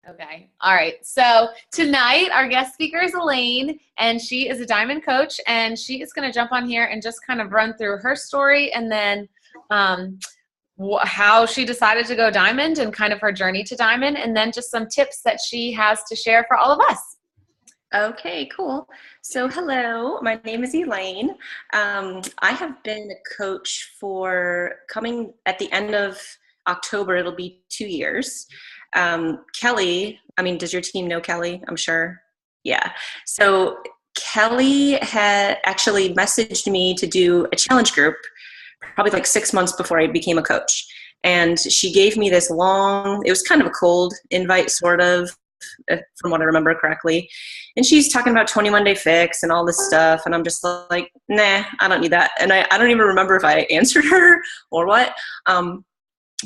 Okay. All right. So tonight our guest speaker is Elaine, and she is a diamond coach, and she is going to jump on here and just kind of run through her story, and then how she decided to go diamond and kind of her journey to diamond, and then just some tips that she has to share for all of us. Okay, cool. So hello, my name is Elaine. I have been a coach for coming at the end of October. It'll be 2 years. Kelly, does your team know Kelly? I'm sure. Yeah. So Kelly had actually messaged me to do a challenge group probably like 6 months before I became a coach. And she gave me this long, it was kind of a cold invite, sort of, from what I remember correctly. And she's talking about 21-day fix and all this stuff. And I'm just like, nah, I don't need that. And I don't even remember if I answered her or what.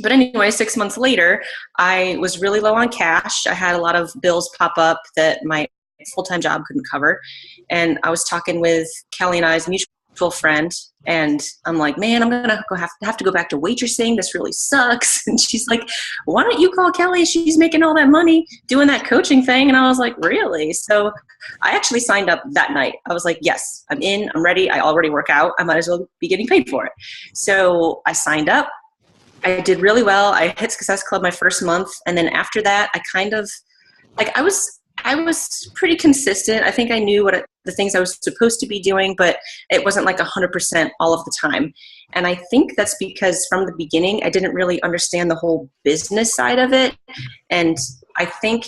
But anyway, 6 months later, I was really low on cash. I had a lot of bills pop up that my full-time job couldn't cover. And I was talking with Kelly and I's mutual friend, and I'm like, man, I'm gonna have to go back to waitressing. This really sucks. And she's like, why don't you call Kelly? She's making all that money doing that coaching thing. And I was like, really? So I actually signed up that night. I was like, yes, I'm in, I'm ready. I already work out. I might as well be getting paid for it. So I signed up. I did really well. I hit Success Club my first month. And then after that, I kind of, like, I was pretty consistent. I think I knew the things I was supposed to be doing, but it wasn't like 100% all of the time. And I think that's because from the beginning, I didn't really understand the whole business side of it. And I think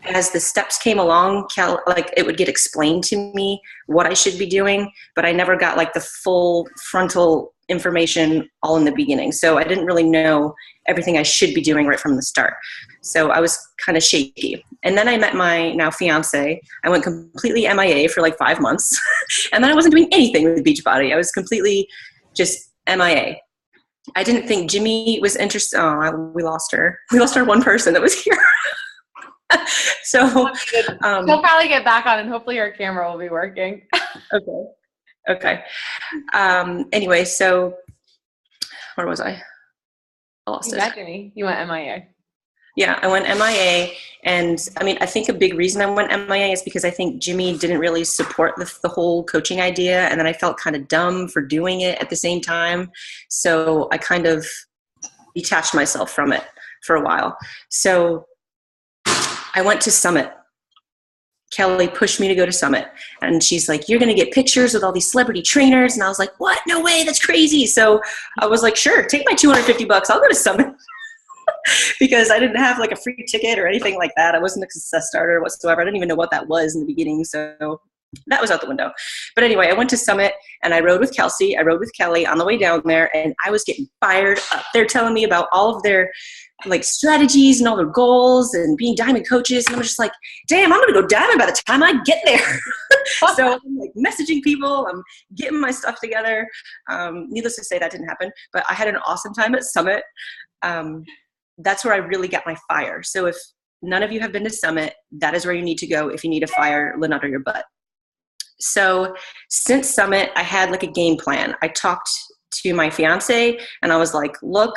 as the steps came along, like it would get explained to me what I should be doing, but I never got like the full frontal information all in the beginning. So I didn't really know everything I should be doing right from the start. So I was kind of shaky. And then I met my now fiance. I went completely MIA for like 5 months. And then I wasn't doing anything with Beachbody. I was completely just MIA. I didn't think Jimmy was interested. Oh, we lost her. We lost our one person that was here. So she'll probably get back on, and hopefully her camera will be working. Okay. Anyway, so where was I? I lost it. Jimmy. You went MIA. Yeah, I went MIA. And I think a big reason I went MIA is because I think Jimmy didn't really support the whole coaching idea. And then I felt kind of dumb for doing it at the same time. So I kind of detached myself from it for a while. So I went to Summit. Kelly pushed me to go to Summit. And she's like, you're going to get pictures with all these celebrity trainers. And I was like, what? No way. That's crazy. So I was like, sure, take my $250. I'll go to Summit. Because I didn't have like a free ticket or anything like that. I wasn't a success starter whatsoever. I didn't even know what that was in the beginning. So that was out the window. But anyway, I went to Summit and I rode with Kelsey. I rode with Kelly on the way down there, and I was getting fired up. They're telling me about all of their like strategies and all their goals and being diamond coaches. And I'm just like, damn, I'm going to go diamond by the time I get there. So I'm like messaging people. I'm getting my stuff together. Needless to say, that didn't happen. But I had an awesome time at Summit. That's where I really got my fire. So if none of you have been to Summit, that is where you need to go if you need a fire lit under your butt. So since Summit, I had like a game plan. I talked to my fiance and I was like, look,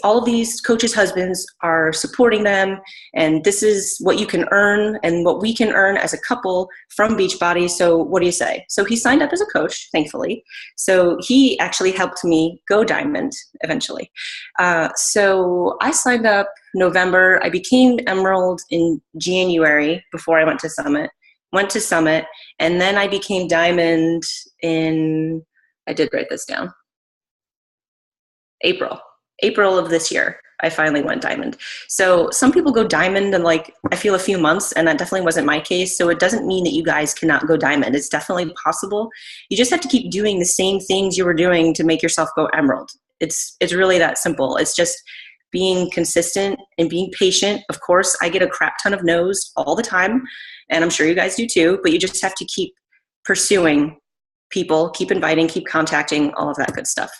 all of these coaches' husbands are supporting them, and this is what you can earn and what we can earn as a couple from Beachbody. So what do you say? So he signed up as a coach, thankfully. So he actually helped me go diamond eventually. So I signed up November. I became Emerald in January before I went to Summit. And then I became diamond I did write this down, April of this year. I finally went diamond. So some people go diamond in like, I feel a few months, and that definitely wasn't my case. So it doesn't mean that you guys cannot go diamond. It's definitely possible. You just have to keep doing the same things you were doing to make yourself go emerald. It's really that simple. It's just being consistent and being patient. Of course, I get a crap ton of no's all the time, and I'm sure you guys do too, but you just have to keep pursuing people, keep inviting, keep contacting, all of that good stuff.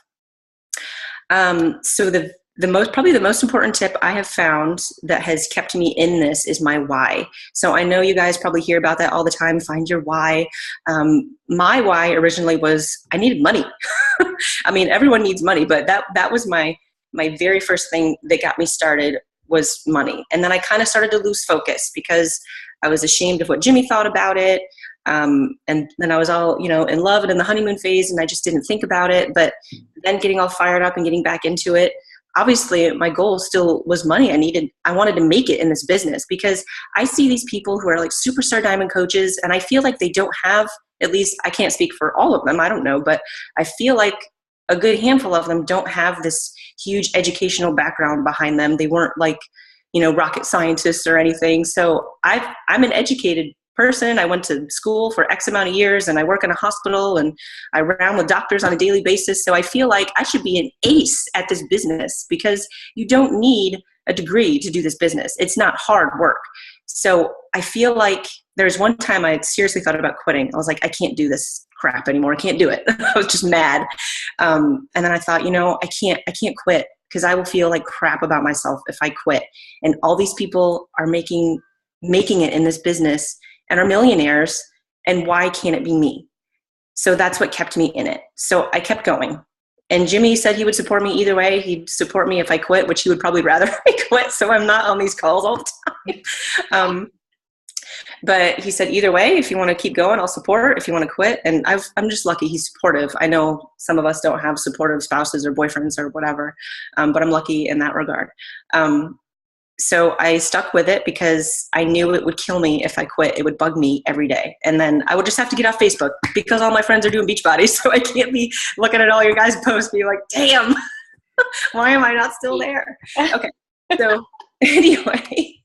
So probably the most important tip I have found that has kept me in this is my why. So I know you guys probably hear about that all the time. Find your why. My why originally was I needed money. I mean, everyone needs money, but that was my very first thing that got me started was money. And then I kind of started to lose focus because I was ashamed of what Jimmy thought about it. And then I was all, in love and in the honeymoon phase, and I just didn't think about it. But then getting all fired up and getting back into it, obviously my goal still was money. I wanted to make it in this business, because I see these people who are like superstar diamond coaches, and I feel like they don't have, at least I can't speak for all of them, I don't know, but I feel like a good handful of them don't have this huge educational background behind them. They weren't like, rocket scientists or anything. So I'm an educated person. I went to school for X amount of years, and I work in a hospital, and I round with doctors on a daily basis. So I feel like I should be an ace at this business, because you don't need a degree to do this business. It's not hard work. So I feel like there's one time I seriously thought about quitting. I was like, I can't do this crap anymore. I can't do it. I was just mad. And then I thought, I can't quit, because I will feel like crap about myself if I quit. And all these people are making it in this business and are millionaires, and why can't it be me? So that's what kept me in it. So I kept going. And Jimmy said he would support me either way. He'd support me if I quit, which he would probably rather I quit, so I'm not on these calls all the time. But he said, either way, if you want to keep going, I'll support. If you want to quit. And I'm just lucky he's supportive. I know some of us don't have supportive spouses or boyfriends or whatever, but I'm lucky in that regard. So I stuck with it because I knew it would kill me if I quit. It would bug me every day. And then I would just have to get off Facebook, because all my friends are doing beach bodies. So I can't be looking at all your guys' posts being like, damn, why am I not still there? Okay. So anyway,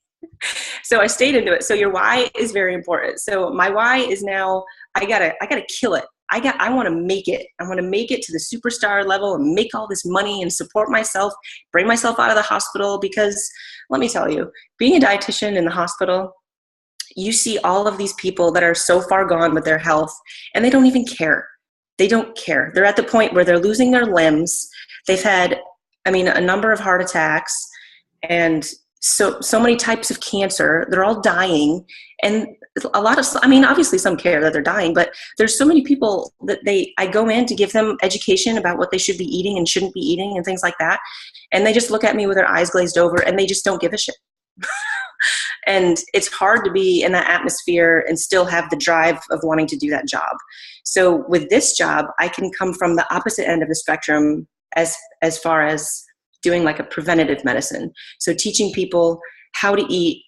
so I stayed into it. So your why is very important. So my why is now I gotta kill it. I want to make it. I want to make it to the superstar level and make all this money and support myself, bring myself out of the hospital. Because let me tell you, being a dietitian in the hospital, you see all of these people that are so far gone with their health, and they don't even care. They don't care. They're at the point where they're losing their limbs. They've had, a number of heart attacks, and so many types of cancer. They're all dying. And a lot of, obviously some care that they're dying, but there's so many people that I go in to give them education about what they should be eating and shouldn't be eating and things like that. And they just look at me with their eyes glazed over, and they just don't give a shit. And it's hard to be in that atmosphere and still have the drive of wanting to do that job. So with this job, I can come from the opposite end of the spectrum as far as doing like a preventative medicine. So teaching people how to eat,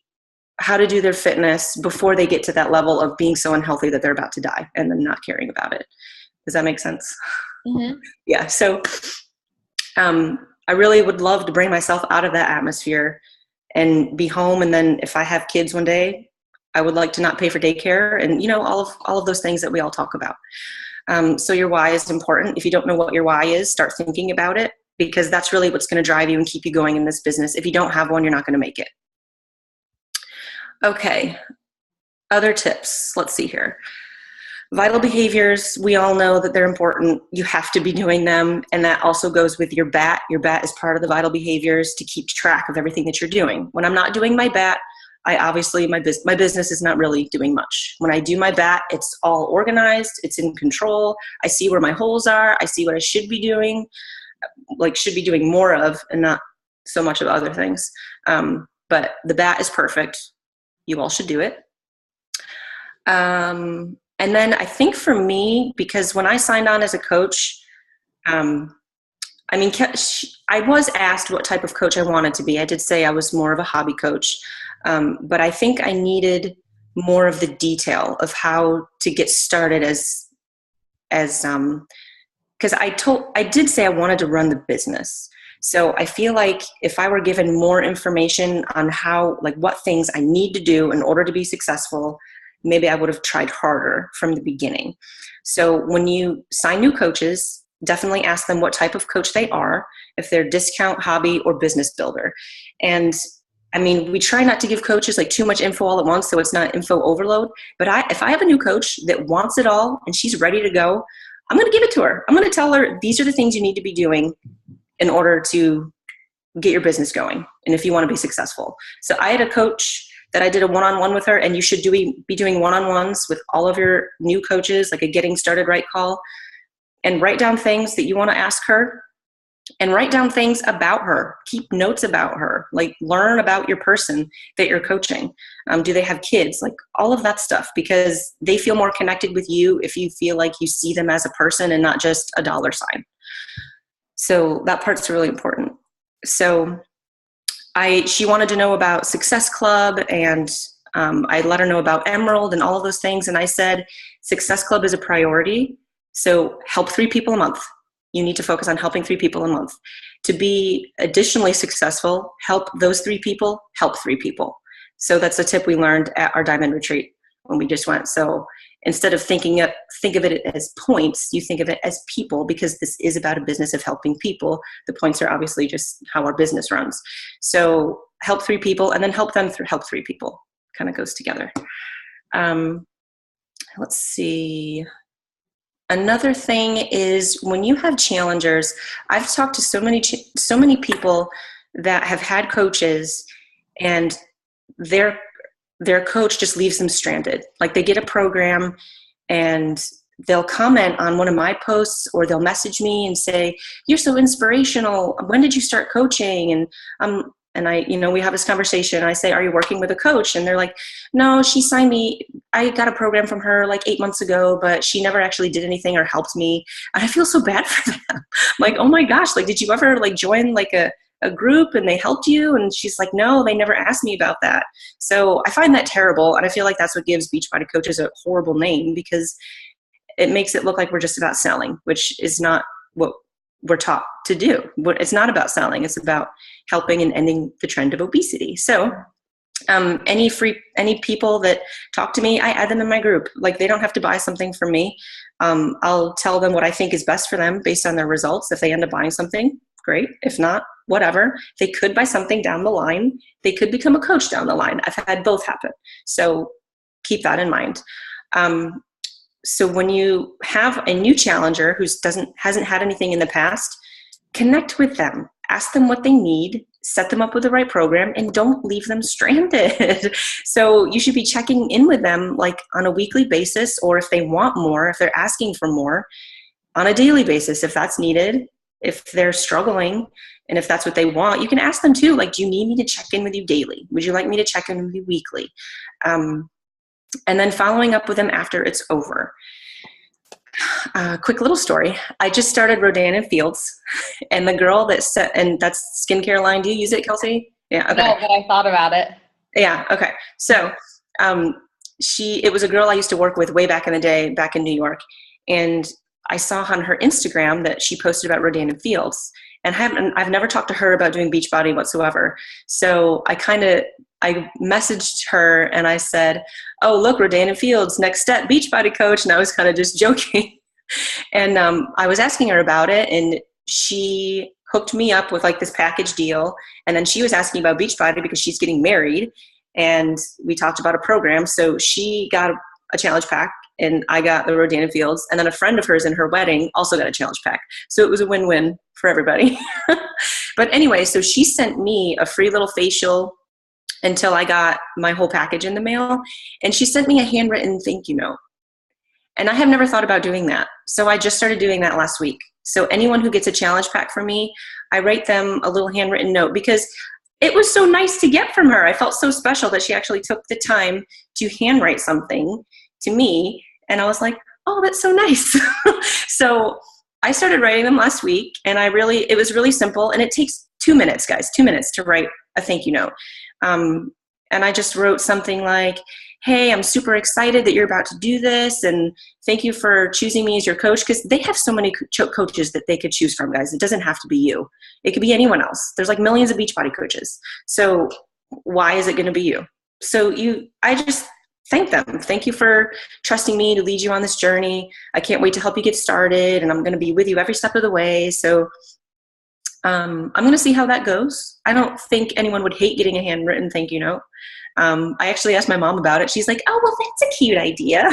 how to do their fitness before they get to that level of being so unhealthy that they're about to die and then not caring about it. Does that make sense? Mm-hmm. Yeah. So I really would love to bring myself out of that atmosphere and be home. And then if I have kids one day, I would like to not pay for daycare and, all of those things that we all talk about. So your why is important. If you don't know what your why is, start thinking about it, because that's really what's going to drive you and keep you going in this business. If you don't have one, you're not going to make it. Okay. Other tips. Let's see here. Vital behaviors. We all know that they're important. You have to be doing them. And that also goes with your BAT. Your BAT is part of the vital behaviors to keep track of everything that you're doing. When I'm not doing my BAT, my business is not really doing much. When I do my BAT, it's all organized. It's in control. I see where my holes are. I see what I should be doing, should be doing more of, and not so much of other things. But the BAT is perfect. You all should do it. And then I think for me, because when I signed on as a coach, I was asked what type of coach I wanted to be. I did say I was more of a hobby coach, but I think I needed more of the detail of how to get started because I did say I wanted to run the business. So I feel like if I were given more information on what things I need to do in order to be successful, maybe I would have tried harder from the beginning. So when you sign new coaches, definitely ask them what type of coach they are, if they're discount, hobby, or business builder. And we try not to give coaches too much info all at once, so it's not info overload. But if I have a new coach that wants it all and she's ready to go, I'm going to give it to her. I'm going to tell her, these are the things you need to be doing in order to get your business going and if you want to be successful. So I had a coach that I did a one-on-one with her, and you should be doing one-on-ones with all of your new coaches, like a getting started right call, and write down things that you want to ask her and write down things about her. Keep notes about her. Like, learn about your person that you're coaching. Do they have kids? Like, all of that stuff, because they feel more connected with you if you feel like you see them as a person and not just a dollar sign. So that part's really important. So she wanted to know about Success Club, and I let her know about Emerald and all of those things. And I said, Success Club is a priority. So help 3 people a month. You need to focus on helping 3 people a month. To be additionally successful, help those 3 people, help 3 people. So that's a tip we learned at our Diamond Retreat when we just went. So instead of think of it as points, you think of it as people, because this is about a business of helping people. The points are obviously just how our business runs. So help 3 people, and then help them help 3 people. Kind of goes together. Let's see. Another thing is, when you have challengers, I've talked to so many people that have had coaches, and their coach just leaves them stranded. Like, they get a program and they'll comment on one of my posts, or they'll message me and say, "You're so inspirational. When did you start coaching?" And I, we have this conversation. I say, "Are you working with a coach?" And they're like, "No, she signed me. I got a program from her like 8 months ago, but she never actually did anything or helped me." And I feel so bad for them. I'm like, oh my gosh, like, did you ever like join like a group and they helped you? And she's like, "No, they never asked me about that." So I find that terrible. And I feel like that's what gives Beachbody coaches a horrible name, because it makes it look like we're just about selling, which is not what we're taught to do. It's not about selling. It's about helping and ending the trend of obesity. So any people that talk to me, I add them in my group. Like, they don't have to buy something from me. I'll tell them what I think is best for them based on their results. If they end up buying something, great. If not, whatever. They could buy something down the line. They could become a coach down the line. I've had both happen. So keep that in mind. So when you have a new challenger who hasn't had anything in the past, connect with them. Ask them what they need, set them up with the right program, and don't leave them stranded. So you should be checking in with them like on a weekly basis, or if they want more, if they're asking for more, on a daily basis if that's needed. If they're struggling and if that's what they want, you can ask them too, like, "Do you need me to check in with you daily? Would you like me to check in with you weekly?" And then following up with them after it's over. Quick little story. I just started Rodan & Fields, and the girl and that's skincare line. Do you use it, Kelsey? Yeah. Okay. No, but I thought about it. Yeah. Okay. So, it was a girl I used to work with way back in the day, back in New York. And I saw on her Instagram that she posted about Rodan & Fields, and I've never talked to her about doing Beachbody whatsoever. So I messaged her and I said, "Oh, look, Rodan & Fields, next step, Beachbody coach." And I was kind of just joking. And I was asking her about it, and she hooked me up with like this package deal. And then she was asking about Beachbody because she's getting married, and we talked about a program. So she got a challenge pack, and I got the Rodan & Fields. And then a friend of hers in her wedding also got a challenge pack. So it was a win-win for everybody. But anyway, so she sent me a free little facial until I got my whole package in the mail. And she sent me a handwritten thank you note. And I have never thought about doing that. So I just started doing that last week. So anyone who gets a challenge pack from me, I write them a little handwritten note, because it was so nice to get from her. I felt so special that she actually took the time to handwrite something to me. And I was like, oh, that's so nice. So I started writing them last week, and it was really simple. And it takes 2 minutes, guys, 2 minutes to write a thank you note. And I just wrote something like, "Hey, I'm super excited that you're about to do this, and thank you for choosing me as your coach," because they have so many coaches that they could choose from, guys. It doesn't have to be you. It could be anyone else. There's like millions of Beachbody coaches. So why is it going to be you? So I just thank them. Thank you for trusting me to lead you on this journey. I can't wait to help you get started, and I'm going to be with you every step of the way. So I'm going to see how that goes. I don't think anyone would hate getting a handwritten thank you note. I actually asked my mom about it. She's like, "Oh, well, that's a cute idea."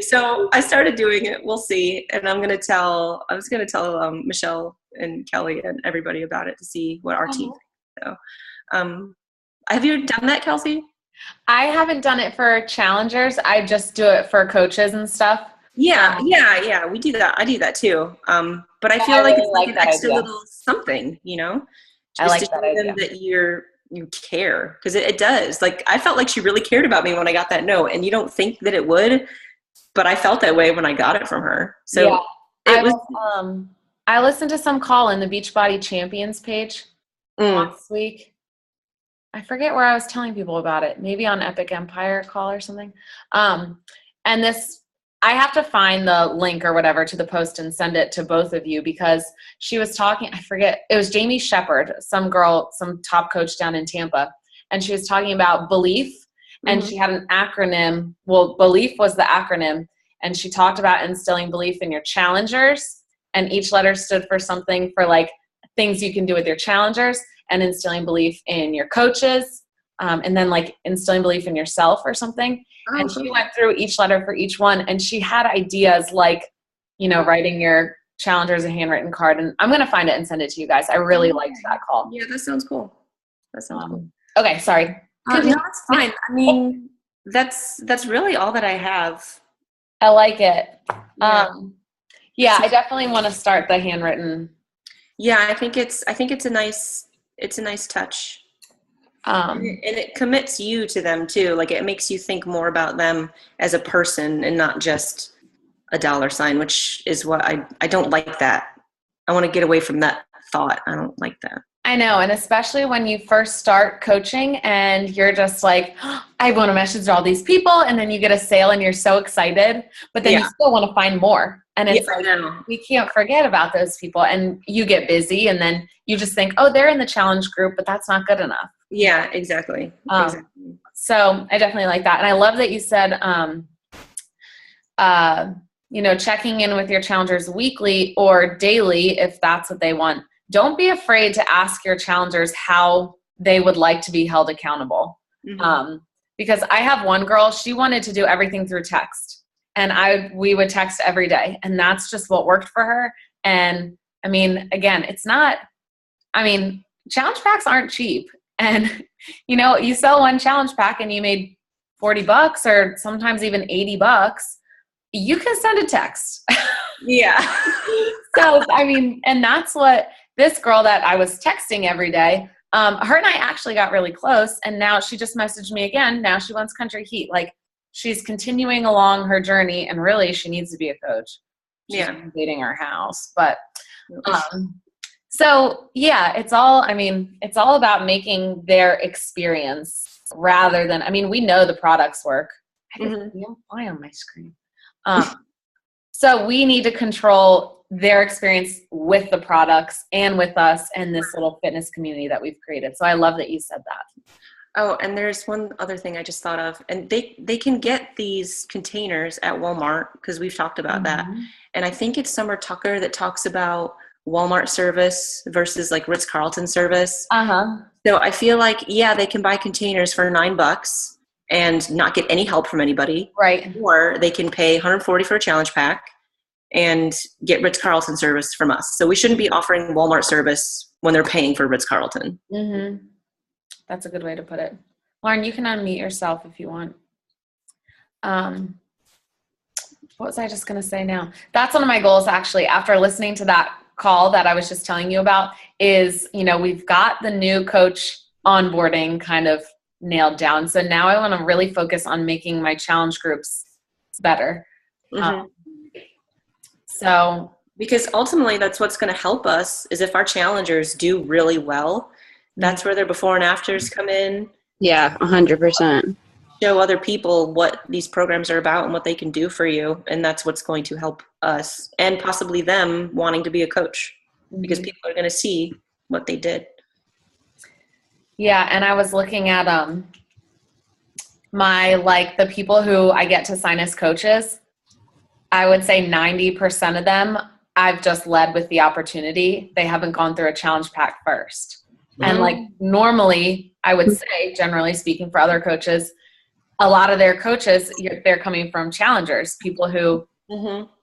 So I started doing it. We'll see. And I was going to tell Michelle and Kelly and everybody about it to see what our team thinks. So, have you done that, Kelsey? I haven't done it for challengers. I just do it for coaches and stuff. Yeah. We do that. I do that too. But I feel I like really it's like like an that extra idea. little something, I just like to that show them idea. that you care. Because it does. Like, I felt like she really cared about me when I got that note, and you don't think that it would, but I felt that way when I got it from her. Yeah. So it was. I listened to some call in the Beachbody Champions page Mm, last week. I forget where I was telling people about it. Maybe on Epic Empire call or something. And this, I have to find the link or whatever to the post and send it to both of you, because she was talking, I forget, it was Jamie Shepard, some girl, some top coach down in Tampa. And she was talking about belief, and mhm. she had an acronym. Well, belief was the acronym. And she talked about instilling belief in your challengers. And each letter stood for something, for like things you can do with your challengers, and instilling belief in your coaches, and then like instilling belief in yourself or something. Oh, And she cool. went through each letter for each one, and she had ideas like, writing your challengers a handwritten card. And I'm going to find it and send it to you guys. I really liked that call. Yeah, that sounds cool. That sounds cool. Okay, sorry. No, that's fine. I mean, that's really all that I have. I like it. Yeah. Yeah, I definitely want to start the handwritten. Yeah, I think it's a nice touch. And Um, it commits you to them too. Like, it makes you think more about them as a person and not just a dollar sign, which is what I don't like that. I want to get away from that thought. I don't like that. I know, and especially when you first start coaching and you're just like, oh, I want to message all these people, and then you get a sale and you're so excited, but then you Yeah. still want to find more. And it's I like, know. we can't forget about those people, and you get busy, and then you just think, oh, they're in the challenge group, but that's not good enough. Yeah, exactly. Exactly. So I definitely like that. And I love that you said, checking in with your challengers weekly or daily, if that's what they want. Don't be afraid to ask your challengers how they would like to be held accountable. Mm-hmm. Because I have one girl, she wanted to do everything through text, and we would text every day, and that's just what worked for her. And I mean, again, challenge packs aren't cheap, and you sell one challenge pack and you made $40 or sometimes even $80. You can send a text. Yeah. So, and that's what this girl that I was texting every day, her and I actually got really close, and now she just messaged me again. Now she wants Country Heat. Like, she's continuing along her journey, and really she needs to be a coach. She's dating our house. But, so yeah, it's all about making their experience rather than, we know the products work. I just don't fly on my screen. So we need to control their experience with the products and with us and this little fitness community that we've created. So I love that you said that. Oh, and there's one other thing I just thought of, and they can get these containers at Walmart, because we've talked about that. And I think it's Summer Tucker that talks about Walmart service versus like Ritz-Carlton service. So I feel like, they can buy containers for $9 and not get any help from anybody. Right. Or they can pay $140 for a challenge pack and get Ritz-Carlton service from us. So we shouldn't be offering Walmart service when they're paying for Ritz-Carlton. Mm-hmm. That's a good way to put it. Lauren, you can unmute yourself if you want. What was I just going to say now? That's one of my goals, actually, after listening to that call that I was just telling you about, is, we've got the new coach onboarding kind of nailed down. So now I want to really focus on making my challenge groups better. Because ultimately that's what's going to help us, is if our challengers do really well. That's where their before and afters come in. Yeah, 100%. Show other people what these programs are about and what they can do for you. And that's what's going to help us, and possibly them wanting to be a coach, because people are going to see what they did. Yeah. And I was looking at the people who I get to sign as coaches. I would say 90% of them I've just led with the opportunity. They haven't gone through a challenge pack first. And normally, I would say, generally speaking, for other coaches, a lot of their coaches, they're coming from challengers, people who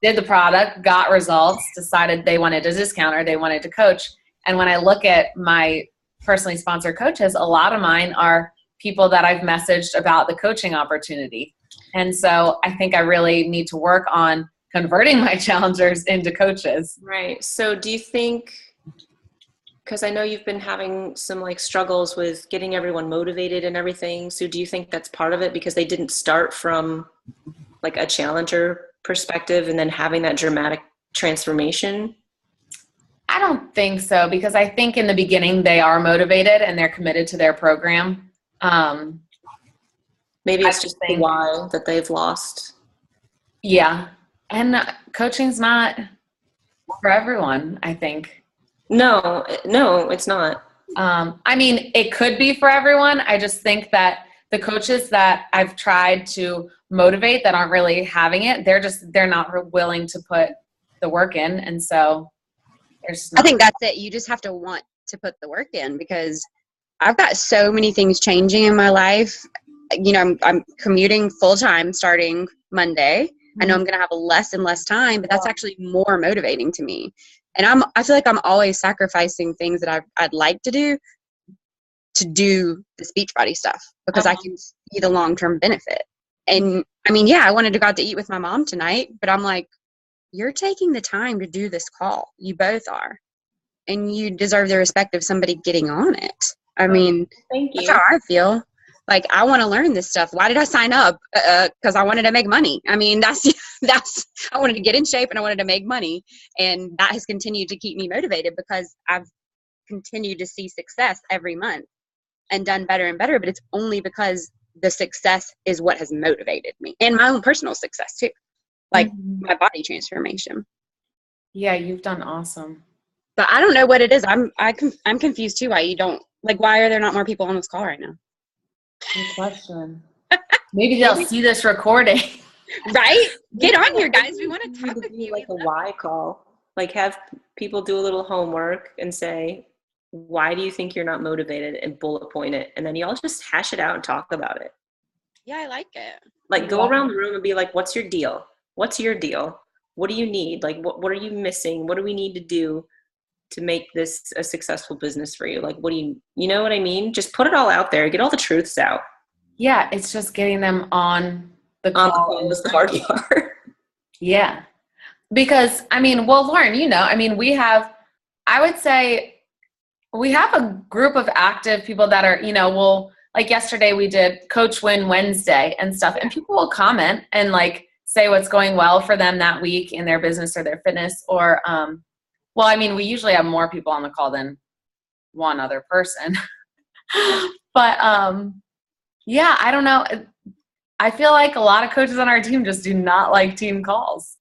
did the product, got results, decided they wanted a discount or they wanted to coach. And when I look at my personally sponsored coaches, a lot of mine are people that I've messaged about the coaching opportunity. And so I think I really need to work on converting my challengers into coaches. Right. So do you think, because I know you've been having some like struggles with getting everyone motivated and everything. So do you think that's part of it because they didn't start from like a challenger perspective and then having that dramatic transformation? I don't think so, because I think in the beginning they are motivated and they're committed to their program. Maybe it's just the why that they've lost. Yeah. And coaching's not for everyone, I think. No, it's not. I mean, it could be for everyone. I just think that the coaches that I've tried to motivate that aren't really having it, they're not willing to put the work in. And so I think that's it. You just have to want to put the work in, because I've got so many things changing in my life. You know, I'm commuting full time starting Monday. I know I'm going to have less and less time, but that's actually more motivating to me. And I feel like I'm always sacrificing things that I'd like to do the Beachbody stuff, because I can see the long-term benefit. And I mean, yeah, I wanted to go out to eat with my mom tonight, but I'm like, you're taking the time to do this call. You both are. And you deserve the respect of somebody getting on it. I mean, thank you. That's how I feel. Like, I want to learn this stuff. Why did I sign up? Because I wanted to make money. I mean, that's I wanted to get in shape and I wanted to make money. And that has continued to keep me motivated, because I've continued to see success every month and done better and better. But it's only because the success is what has motivated me, and my own personal success too. Like my body transformation. Yeah, you've done awesome. But I don't know what it is. I'm confused too. Why are there not more people on this call right now? Good question. Maybe they'll see this recording. Right? Get on here, guys. We want to talk with you. Like a why call. Like, have people do a little homework and say, why do you think you're not motivated, and bullet point it. And then y'all just hash it out and talk about it. Yeah, I like it. Like, go around the room and be like, what's your deal? What's your deal? What do you need? Like, what are you missing? What do we need to do to make this a successful business for you? Like, what do you know what I mean? Just put it all out there. Get all the truths out. Yeah, it's just getting them on the call. Is the hard part. Yeah. Because, I mean, well, Lauren, you know, I mean, I would say we have a group of active people that are, you know, like yesterday we did Coach Win Wednesday and stuff, and people will comment and like say what's going well for them that week in their business or their fitness, or, well, I mean, we usually have more people on the call than one other person, but, yeah, I don't know. I feel like a lot of coaches on our team just do not like team calls.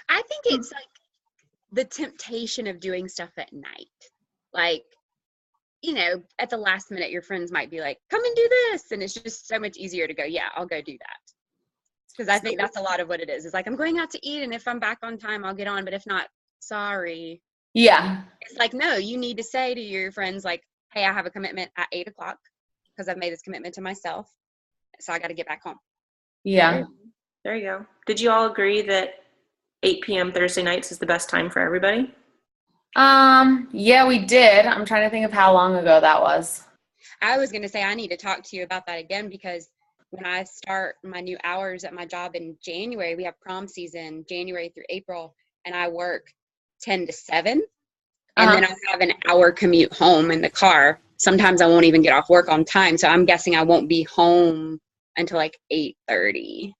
I think it's like the temptation of doing stuff at night. Like, you know, at the last minute, your friends might be like, come and do this. And it's just so much easier to go, yeah, I'll go do that. Because I think that's a lot of what it is. It's like, I'm going out to eat, and if I'm back on time, I'll get on. But if not, sorry. Yeah. It's like, no, you need to say to your friends, like, hey, I have a commitment at 8 o'clock because I've made this commitment to myself. So I got to get back home. Yeah. There you go. Did you all agree that 8 p.m. Thursday nights is the best time for everybody? Yeah, we did. I'm trying to think of how long ago that was. I was going to say I need to talk to you about that again, because when I start my new hours at my job in January, we have prom season January through April, and I work 10 to 7. And then I have an hour commute home in the car. Sometimes I won't even get off work on time. So I'm guessing I won't be home until like 8:30.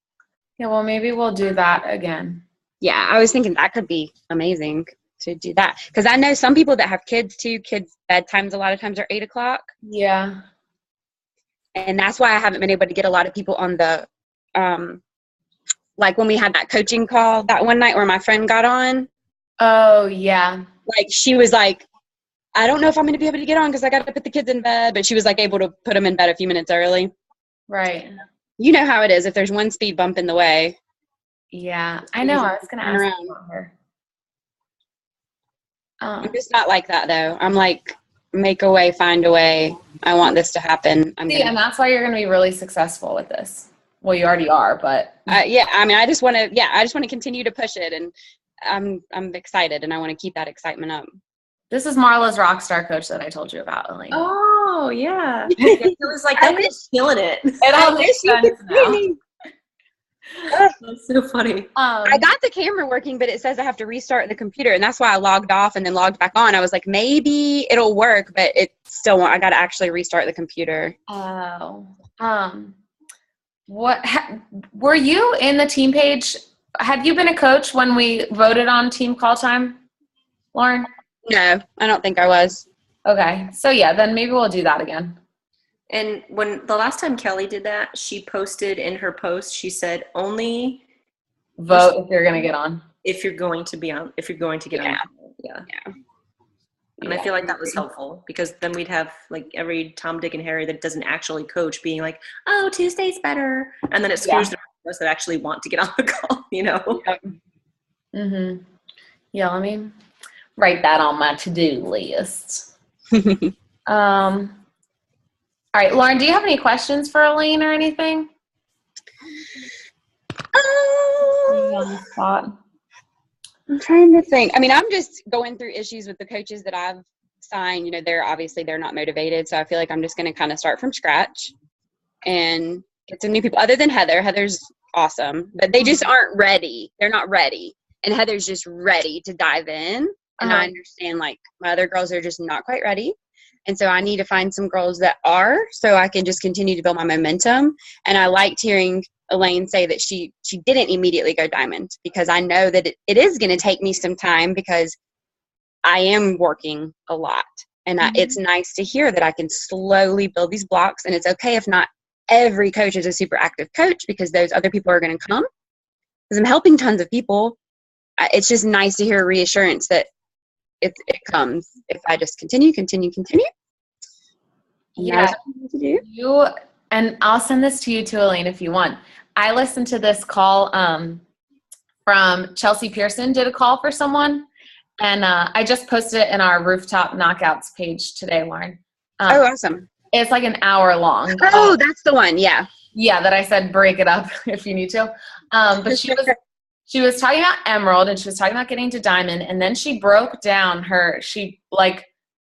Yeah, well, maybe we'll do that again. Yeah, I was thinking that could be amazing to do that. Because I know some people that have kids too. Kids' bedtimes a lot of times are 8 o'clock. Yeah. And that's why I haven't been able to get a lot of people on the, like when we had that coaching call that one night where my friend got on. Oh, yeah. Like she was like, I don't know if I'm going to be able to get on because I got to put the kids in bed. But she was like able to put them in bed a few minutes early. Right. You know how it is. If there's one speed bump in the way. Yeah, I know. I was going to ask about her. I'm just not like that though. I'm like, make a way, find a way. I want this to happen. And that's why you're going to be really successful with this. Well, you already are, but yeah. I mean, I just want to continue to push it, and I'm excited, and I want to keep that excitement up. This is Marla's Rockstar Coach that I told you about, Elaine. Oh yeah, it was like that was killing it. I wish you could see me. That's so funny. I got the camera working, but it says I have to restart the computer, and that's why I logged off and then logged back on. I was like, maybe it'll work, but it still won't. I got to actually restart the computer. Oh, were you in the team page? Had you been a coach when we voted on team call time, Lauren? No, I don't think I was. Okay, so yeah, then maybe we'll do that again. And when the last time Kelly did that, she posted in her post, she said, only Vote if you're going to get on. if you're going to be on, if you're going to get on. Yeah. And I feel like that was helpful because then we'd have like every Tom, Dick, and Harry that doesn't actually coach being like, oh, Tuesday's better. And then it screws the rest of us that actually want to get on the call, you know? Mm-hmm. Yeah, let me write that on my to-do list. All right, Lauren, do you have any questions for Elaine or anything? On the spot. I'm trying to think. I mean, I'm just going through issues with the coaches that I've signed. You know, they're not motivated. So I feel like I'm just going to kind of start from scratch and get some new people other than Heather. Heather's awesome, but they just aren't ready. They're not ready. And Heather's just ready to dive in. And I understand like my other girls are just not quite ready. And so I need to find some girls that are, so I can just continue to build my momentum. And I liked hearing Elaine say that she didn't immediately go diamond, because I know that it is going to take me some time because I am working a lot. And it's nice to hear that I can slowly build these blocks. And it's okay if not every coach is a super active coach, because those other people are going to come. Because I'm helping tons of people. It's just nice to hear reassurance that it comes if I just continue. Yeah, and I'll send this to you too, Elaine, if you want. I listened to this call from Chelsea Pearson did a call for someone, and I just posted it in our Rooftop Knockouts page today, Lauren. Awesome. It's like an hour long. Oh, that's the one. Yeah. Yeah, that I said break it up if you need to. But she was talking about Emerald, and she was talking about getting to Diamond, and then she broke down she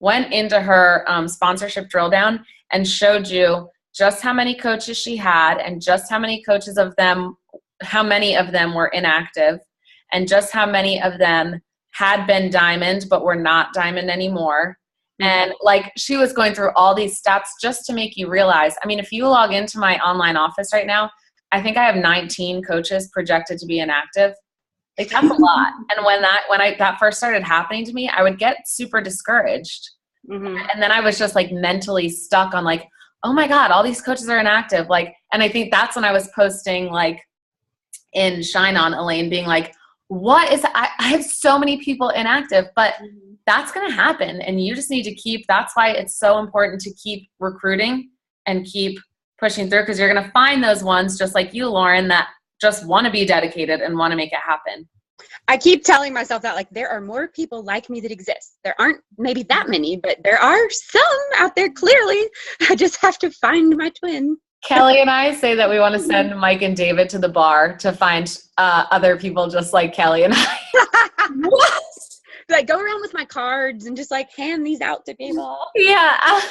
went into her sponsorship drill down and showed you just how many coaches she had, and just how many of them were inactive, and just how many of them had been Diamond but were not Diamond anymore. And like she was going through all these stats just to make you realize, I mean, if you log into my online office right now, I think I have 19 coaches projected to be inactive. Like that's a lot. And when that first started happening to me, I would get super discouraged. And then I was just like mentally stuck on like, oh my God, all these coaches are inactive. Like, and I think that's when I was posting like in Shine On, Elaine, being like, what is, I have so many people inactive, but that's going to happen. And you just need to that's why it's so important to keep recruiting and keep pushing through, because you're going to find those ones just like you, Lauren, that just want to be dedicated and want to make it happen. I keep telling myself that, like, there are more people like me that exist. There aren't maybe that many, but there are some out there, clearly. I just have to find my twin. Kelly and I say that we want to send Mike and David to the bar to find other people just like Kelly and I. What? Like, go around with my cards and just, like, hand these out to people. Yeah.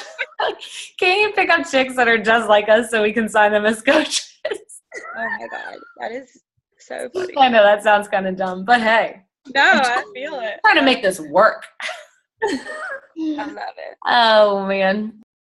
Can you pick up chicks that are just like us so we can sign them as coaches? Oh, my God. That is so funny. I know that sounds kind of dumb, but hey. No, I feel it. I'm trying to make this work. I love it. Oh, man.